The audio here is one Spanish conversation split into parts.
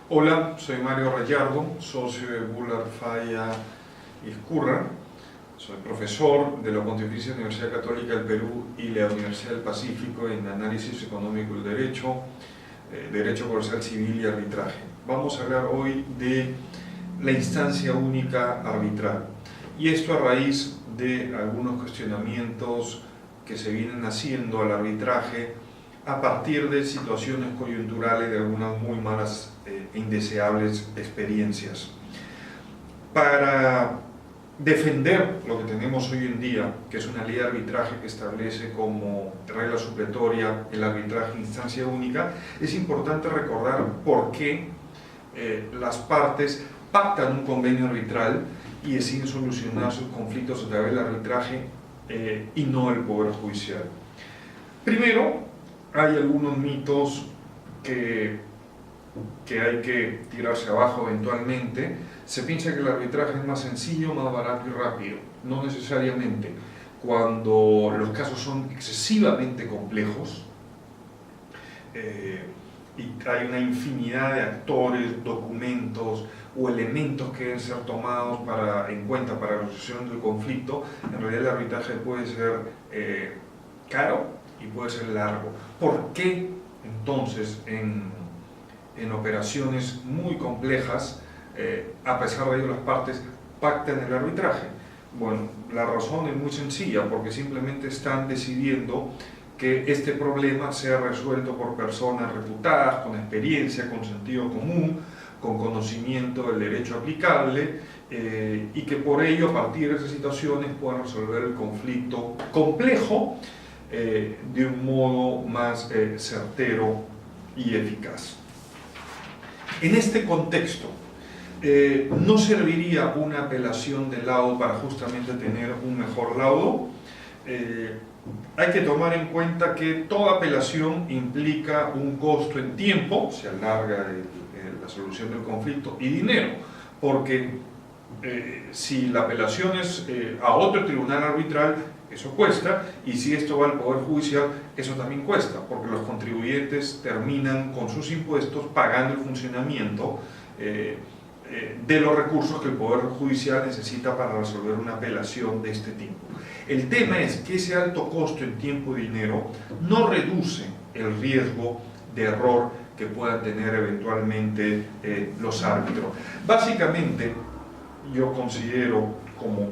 Hola, soy Mario Rayardo, socio de Bullard, Falla y Ezcurra. Soy profesor de la Pontificia Universidad Católica del Perú y la Universidad del Pacífico en Análisis Económico del Derecho, Derecho Procesal Civil y Arbitraje. Vamos a hablar hoy de la instancia única arbitral, y esto a raíz de algunos cuestionamientos que se vienen haciendo al arbitraje a partir de situaciones coyunturales de algunas muy malas e indeseables experiencias. Para defender lo que tenemos hoy en día, que es una ley de arbitraje que establece como regla supletoria el arbitraje en instancia única, es importante recordar por qué las partes pactan un convenio arbitral y deciden solucionar sus conflictos a través del arbitraje y no el Poder Judicial. Primero, hay algunos mitos que hay que tirarse abajo eventualmente. Se piensa que el arbitraje es más sencillo, más barato y rápido. No necesariamente. Cuando los casos son excesivamente complejos y hay una infinidad de actores, documentos o elementos que deben ser tomados en cuenta para la resolución del conflicto, en realidad el arbitraje puede ser caro y puede ser largo. ¿Por qué entonces en operaciones muy complejas, a pesar de ello las partes pactan el arbitraje? Bueno, la razón es muy sencilla, porque simplemente están decidiendo que este problema sea resuelto por personas reputadas, con experiencia, con sentido común, con conocimiento del derecho aplicable, y que por ello, a partir de esas situaciones, puedan resolver el conflicto complejo de un modo más certero y eficaz. En este contexto, ¿no serviría una apelación de laudo para justamente tener un mejor laudo? Hay que tomar en cuenta que toda apelación implica un costo en tiempo, se alarga la solución del conflicto, y dinero, porque si la apelación es a otro tribunal arbitral, eso cuesta, y si esto va al Poder Judicial, eso también cuesta, porque los contribuyentes terminan con sus impuestos pagando el funcionamiento de los recursos que el Poder Judicial necesita para resolver una apelación de este tipo. El tema es que ese alto costo en tiempo y dinero no reduce el riesgo de error que puedan tener eventualmente los árbitros. Básicamente, yo considero, como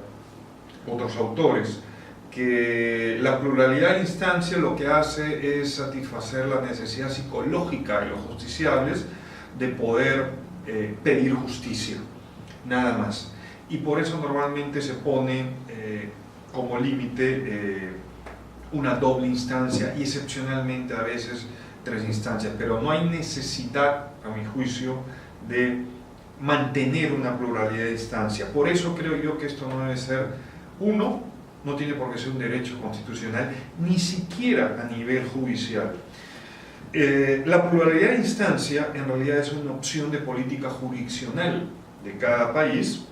otros autores, que la pluralidad de instancias lo que hace es satisfacer la necesidad psicológica de los justiciables de poder pedir justicia, nada más. Y por eso normalmente se pone como límite una doble instancia y excepcionalmente a veces 3 instancias, pero no hay necesidad, a mi juicio, de mantener una pluralidad de instancias. Por eso creo yo que esto no debe ser no tiene por qué ser un derecho constitucional, ni siquiera a nivel judicial. La pluralidad de instancia en realidad es una opción de política jurisdiccional de cada país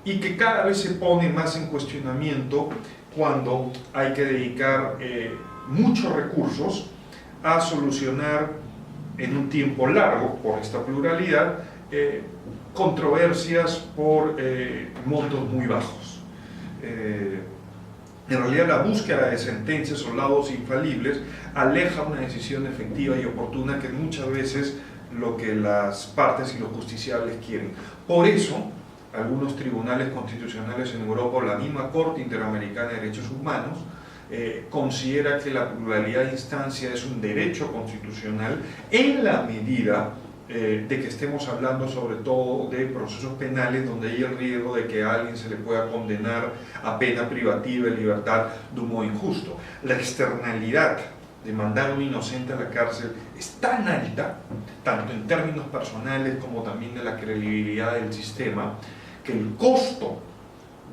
y que cada vez se pone más en cuestionamiento cuando hay que dedicar muchos recursos a solucionar en un tiempo largo, por esta pluralidad, controversias por montos muy bajos. En realidad la búsqueda de sentencias o laudos infalibles aleja una decisión efectiva y oportuna, que muchas veces lo que las partes y los justiciables quieren. Por eso, algunos tribunales constitucionales en Europa o la misma Corte Interamericana de Derechos Humanos considera que la pluralidad de instancia es un derecho constitucional en la medida de que estemos hablando sobre todo de procesos penales donde hay el riesgo de que a alguien se le pueda condenar a pena privativa de libertad de un modo injusto. La externalidad de mandar a un inocente a la cárcel es tan alta, tanto en términos personales como también de la credibilidad del sistema, que el costo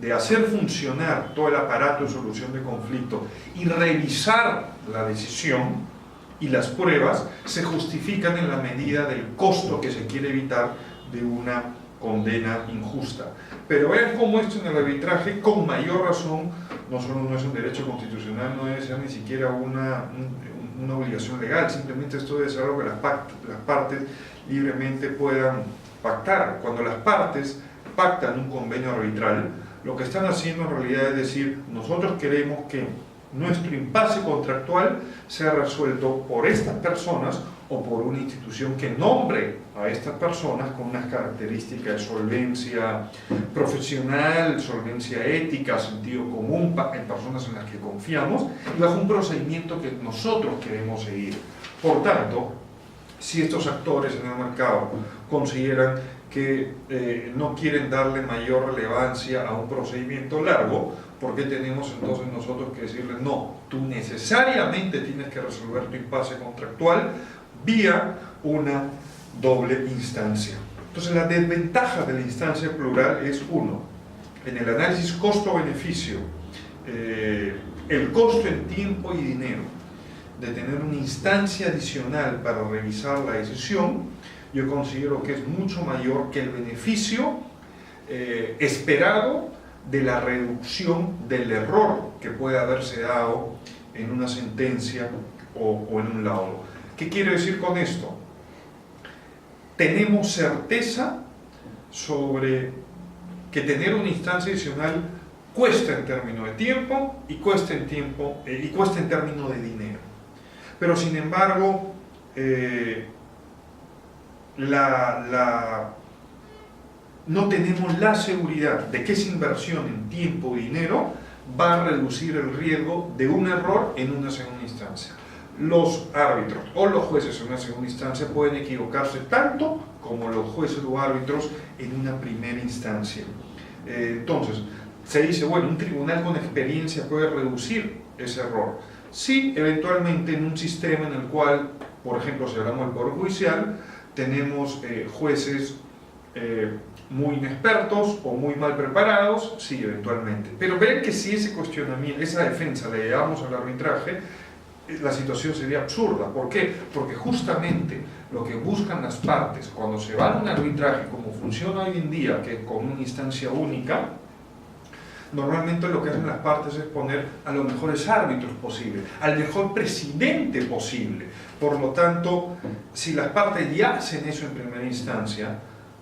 de hacer funcionar todo el aparato de solución de conflictos y revisar la decisión y las pruebas se justifican en la medida del costo que se quiere evitar de una condena injusta. Pero vean cómo esto en el arbitraje, con mayor razón, no solo no es un derecho constitucional, no debe ser ni siquiera un una obligación legal, simplemente esto debe ser algo que las partes libremente puedan pactar. Cuando las partes pactan un convenio arbitral, lo que están haciendo en realidad es decir, nosotros queremos que nuestro impasse contractual sea resuelto por estas personas o por una institución que nombre a estas personas con unas características de solvencia profesional, solvencia ética, sentido común, en personas en las que confiamos y bajo un procedimiento que nosotros queremos seguir. Por tanto, si estos actores en el mercado consideran que no quieren darle mayor relevancia a un procedimiento largo, ¿por qué tenemos entonces nosotros que decirles no? Tú necesariamente tienes que resolver tu impasse contractual vía una doble instancia. Entonces la desventaja de la instancia plural es uno, en el análisis costo-beneficio, el costo en tiempo y dinero de tener una instancia adicional para revisar la decisión, yo considero que es mucho mayor que el beneficio esperado de la reducción del error que puede haberse dado en una sentencia o en un laudo. ¿Qué quiero decir con esto? Tenemos certeza sobre que tener una instancia adicional cuesta en términos de tiempo y cuesta en términos de dinero. Pero sin embargo, no tenemos la seguridad de que esa inversión en tiempo y dinero va a reducir el riesgo de un error en una segunda instancia. Los árbitros o los jueces en una segunda instancia pueden equivocarse tanto como los jueces o árbitros en una primera instancia. Entonces, se dice, bueno, un tribunal con experiencia puede reducir ese error. Sí, eventualmente en un sistema en el cual, por ejemplo, si hablamos del Poder Judicial, tenemos jueces muy inexpertos o muy mal preparados, sí, eventualmente. Pero ven que si ese cuestionamiento, esa defensa le llevamos al arbitraje, la situación sería absurda. ¿Por qué? Porque justamente lo que buscan las partes cuando se van a un arbitraje, como funciona hoy en día, que con una instancia única, normalmente lo que hacen las partes es poner a los mejores árbitros posibles, al mejor presidente posible. Por lo tanto, si las partes ya hacen eso en primera instancia,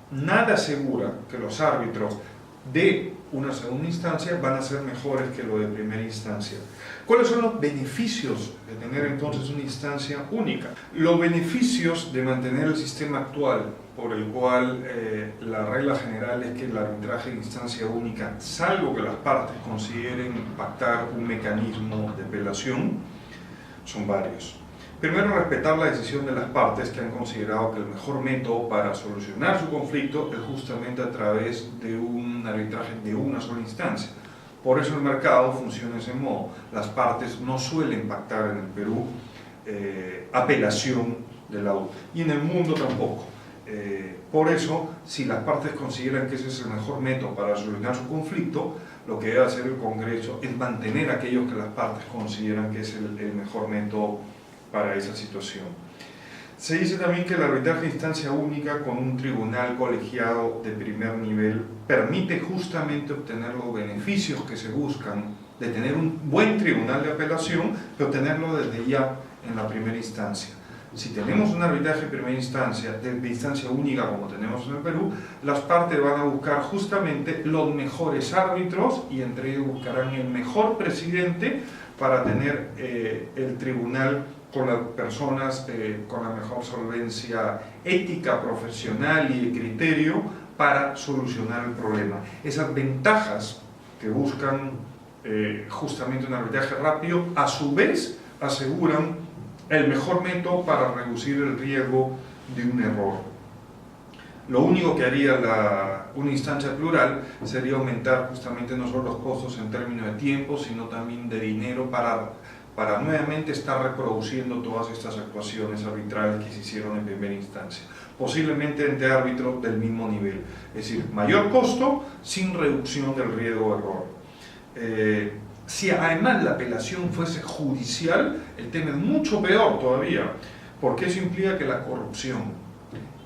nada asegura que los árbitros de una segunda instancia van a ser mejores que lo de primera instancia. ¿Cuáles son los beneficios de tener entonces una instancia única? Los beneficios de mantener el sistema actual, por el cual la regla general es que el arbitraje de instancia única, salvo que las partes consideren pactar un mecanismo de apelación, son varios. Primero, respetar la decisión de las partes que han considerado que el mejor método para solucionar su conflicto es justamente a través de un arbitraje de una sola instancia. Por eso el mercado funciona de ese modo. Las partes no suelen pactar en el Perú apelación del laudo, y en el mundo tampoco. Por eso, si las partes consideran que ese es el mejor método para solucionar su conflicto, lo que debe hacer el Congreso es mantener aquellos que las partes consideran que es el mejor método para esa situación. Se dice también que el arbitraje de instancia única con un tribunal colegiado de primer nivel permite justamente obtener los beneficios que se buscan de tener un buen tribunal de apelación, pero tenerlo desde ya en la primera instancia. Si tenemos un arbitraje de primera instancia, de instancia única como tenemos en el Perú, las partes van a buscar justamente los mejores árbitros y entre ellos buscarán el mejor presidente para tener el tribunal con las personas con la mejor solvencia ética, profesional y de criterio para solucionar el problema. Esas ventajas que buscan justamente un arbitraje rápido, a su vez aseguran el mejor método para reducir el riesgo de un error. Lo único que haría una instancia plural sería aumentar justamente no solo los costos en términos de tiempo, sino también de dinero para nuevamente estar reproduciendo todas estas actuaciones arbitrales que se hicieron en primera instancia, posiblemente entre árbitros del mismo nivel, es decir, mayor costo sin reducción del riesgo de error. Si además la apelación fuese judicial, el tema es mucho peor todavía, porque eso implica que la corrupción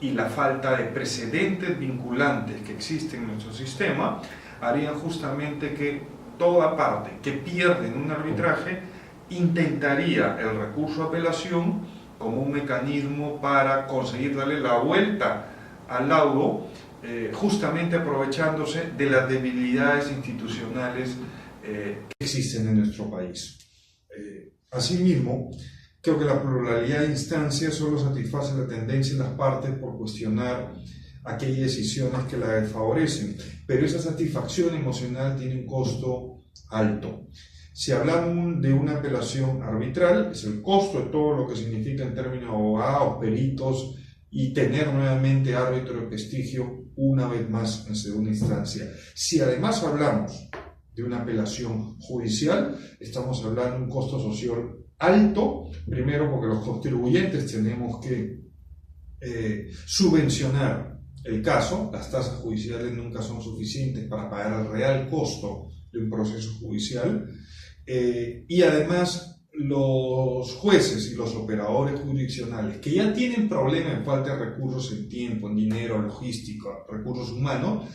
y la falta de precedentes vinculantes que existen en nuestro sistema harían justamente que toda parte que pierde en un arbitraje intentaría el recurso a apelación como un mecanismo para conseguir darle la vuelta al laudo, justamente aprovechándose de las debilidades institucionales que existen en nuestro país. Asimismo, creo que la pluralidad de instancias solo satisface la tendencia de las partes por cuestionar aquellas decisiones que la desfavorecen, pero esa satisfacción emocional tiene un costo alto. Si hablamos de una apelación arbitral, es el costo de todo lo que significa en términos de abogados, peritos y tener nuevamente árbitro de prestigio una vez más en segunda instancia. Si además hablamos de una apelación judicial, estamos hablando de un costo social alto, primero porque los contribuyentes tenemos que subvencionar el caso, las tasas judiciales nunca son suficientes para pagar el real costo de un proceso judicial, y además los jueces y los operadores jurisdiccionales que ya tienen problemas en falta de recursos en tiempo, en dinero, logística, recursos humanos,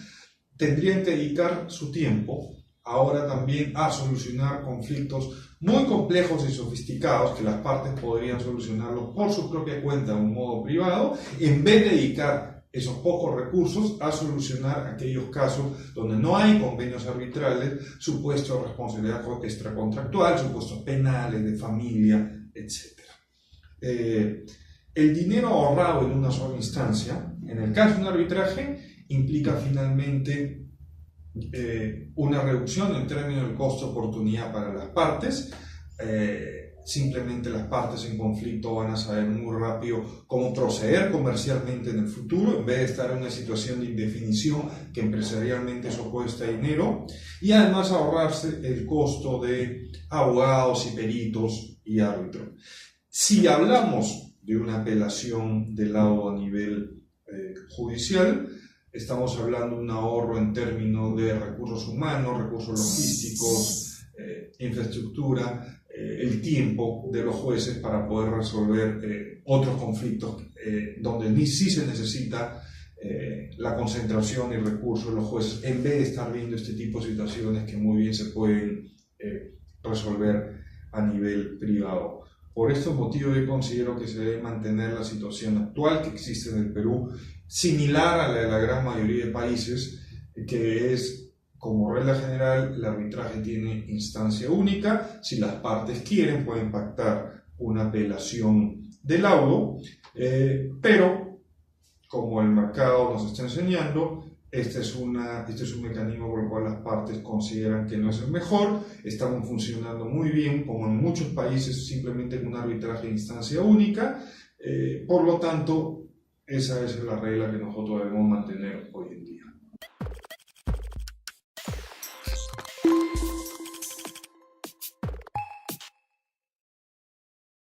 tendrían que dedicar su tiempo ahora también a solucionar conflictos muy complejos y sofisticados que las partes podrían solucionarlos por su propia cuenta de un modo privado, en vez de dedicar esos pocos recursos a solucionar aquellos casos donde no hay convenios arbitrales, supuestos de responsabilidad extracontractual, supuestos penales, de familia, etc. El dinero ahorrado en una sola instancia, en el caso de un arbitraje, implica finalmente una reducción en términos del costo-oportunidad para las partes. Simplemente las partes en conflicto van a saber muy rápido cómo proceder comercialmente en el futuro, en vez de estar en una situación de indefinición que empresarialmente eso cuesta dinero, y además ahorrarse el costo de abogados y peritos y árbitros. Si hablamos de una apelación de laudo a nivel judicial, estamos hablando de un ahorro en términos de recursos humanos, recursos logísticos, infraestructura, el tiempo de los jueces para poder resolver otros conflictos donde sí se necesita la concentración y recursos de los jueces, en vez de estar viendo este tipo de situaciones que muy bien se pueden resolver a nivel privado. Por estos motivos yo considero que se debe mantener la situación actual que existe en el Perú, similar a la de la gran mayoría de países, que es, como regla general, el arbitraje tiene instancia única. Si las partes quieren, pueden pactar una apelación de laudo, pero como el mercado nos está enseñando, este es un mecanismo por el cual las partes consideran que no es el mejor. Estamos funcionando muy bien, como en muchos países, simplemente en un arbitraje de instancia única. Por lo tanto, esa es la regla que nosotros debemos mantener hoy en día.